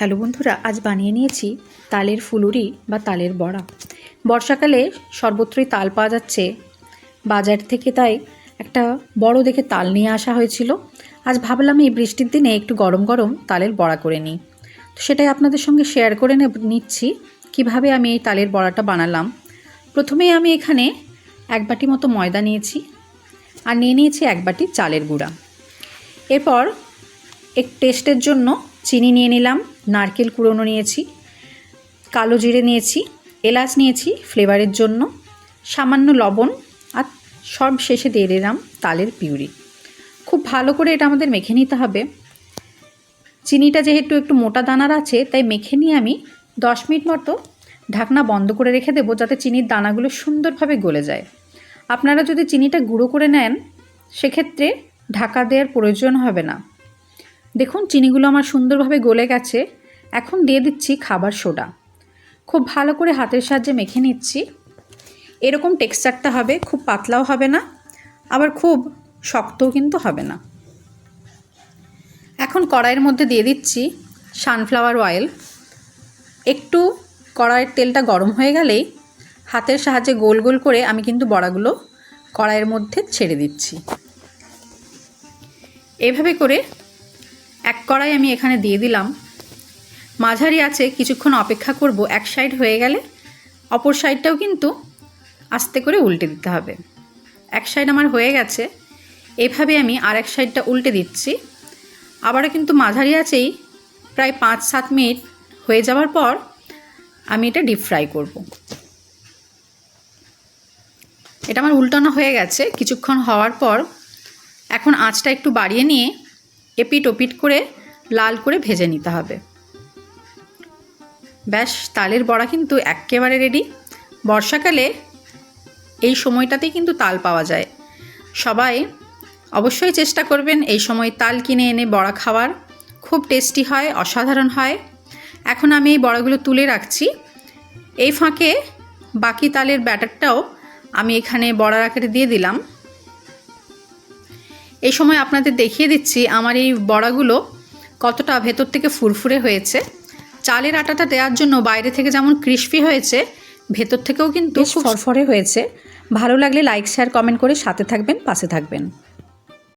Hello বন্ধুরা, আজ বানিয়ে নিয়েছি তালের ফুলুরি বা তালের বড়া। বর্ষাকালে সর্বত্রই তাল পাওয়া যাচ্ছে বাজার থেকে, তাই একটা বড় দেখে তাল নিয়ে আসা হয়েছিল। আজ ভাবলাম এই বৃষ্টির দিনে একটু গরম গরম তালের বড়া করে নিই। তো সেটাই আপনাদের সঙ্গে শেয়ার করে নিচ্ছি কিভাবে আমি এই তালের বড়াটা বানালাম। প্রথমেই আমি এখানে 1 বাটি মতো ময়দা নিয়েছি আর নিয়ে নিয়েছি 1 বাটি চালের গুঁড়া। এরপর টেস্টের জন্য চিনি নিয়ে নিলাম, নারকেল কুড়োনো নিয়েছি, কালো জিরে নিয়েছি, এলাচ নিয়েছি ফ্লেভারের জন্য, সামান্য লবণ, আর সব শেষে দিয়ে দিলাম তালের পিউরি। খুব ভালো করে এটা আমাদের মেখে নিতে হবে। চিনিটা যেহেতু একটু মোটা দানার আছে, তাই মেখে নিয়ে আমি 10 মিনিট মতো ঢাকনা বন্ধ করে রেখে দেবো, যাতে চিনির দানাগুলো সুন্দরভাবে গলে যায়। আপনারা যদি চিনিটা গুঁড়ো করে নেন সেক্ষেত্রে ঢাকা দেওয়ার প্রয়োজন হবে না। দেখুন চিনিগুলো আমার সুন্দরভাবে গলে গেছে। এখন দিয়ে দিচ্ছি খাবার সোডা। খুব ভালো করে হাতের সাহায্যে মেখে নিচ্ছি। এরকম টেক্সচারটা হবে, খুব পাতলাও হবে না, আবার খুব শক্তও কিন্তু হবে না। এখন কড়াইয়ের মধ্যে দিয়ে দিচ্ছি সানফ্লাওয়ার অয়েল। একটু কড়াইয়ের তেলটা গরম হয়ে গেলেই হাতের সাহায্যে গোল গোল করে আমি কিন্তু বড়াগুলো কড়াইয়ের মধ্যে ছেড়ে দিচ্ছি। এভাবে করে এক কড়াই আমি এখানে দিয়ে দিলাম। মাঝারি আছে কিছুক্ষণ অপেক্ষা করব। এক সাইড হয়ে গেলে অপর সাইডটাও কিন্তু আস্তে করে উল্টে দিতে হবে। এক সাইড আমার হয়ে গেছে, এভাবে আমি আরেক সাইডটা উল্টে দিচ্ছি। আবারও কিন্তু মাঝারি আছেই প্রায় 5-7 মিনিট হয়ে যাওয়ার পর আমি এটা ডিপ ফ্রাই করব। এটা আমার উল্টানো হয়ে গেছে কিছুক্ষণ হওয়ার পর। এখন আঁচটা একটু বাড়িয়ে নিয়ে এপিট ওপিট করে লাল করে ভেজে নিতে হবে। ব্যাস, তালের বড়া কিন্তু একেবারে রেডি। বর্ষাকালে এই সময়টাতেই কিন্তু তাল পাওয়া যায়। সবাই অবশ্যই চেষ্টা করবেন এই সময় তাল কিনে এনে বড়া খাওয়ার। খুব টেস্টি হয়, অসাধারণ হয়। এখন আমি এই বড়াগুলো তুলে রাখছি। এই ফাঁকে বাকি তালের ব্যাটারটাও আমি এখানে বড়ার আকারে দিয়ে দিলাম। এই সময় আপনাদের দেখিয়ে দিচ্ছি আমার এই বড়াগুলো কতটা ভেতর থেকে ফুরফুরে হয়েছে। চালের আটাটা দেওয়ার জন্য বাইরে থেকে যেমন ক্রিস্পি হয়েছে, ভেতর থেকেও কিন্তু খুব ফরফরে হয়েছে। ভালো লাগলে লাইক, শেয়ার, কমেন্ট করে সাথে থাকবেন, পাশে থাকবেন।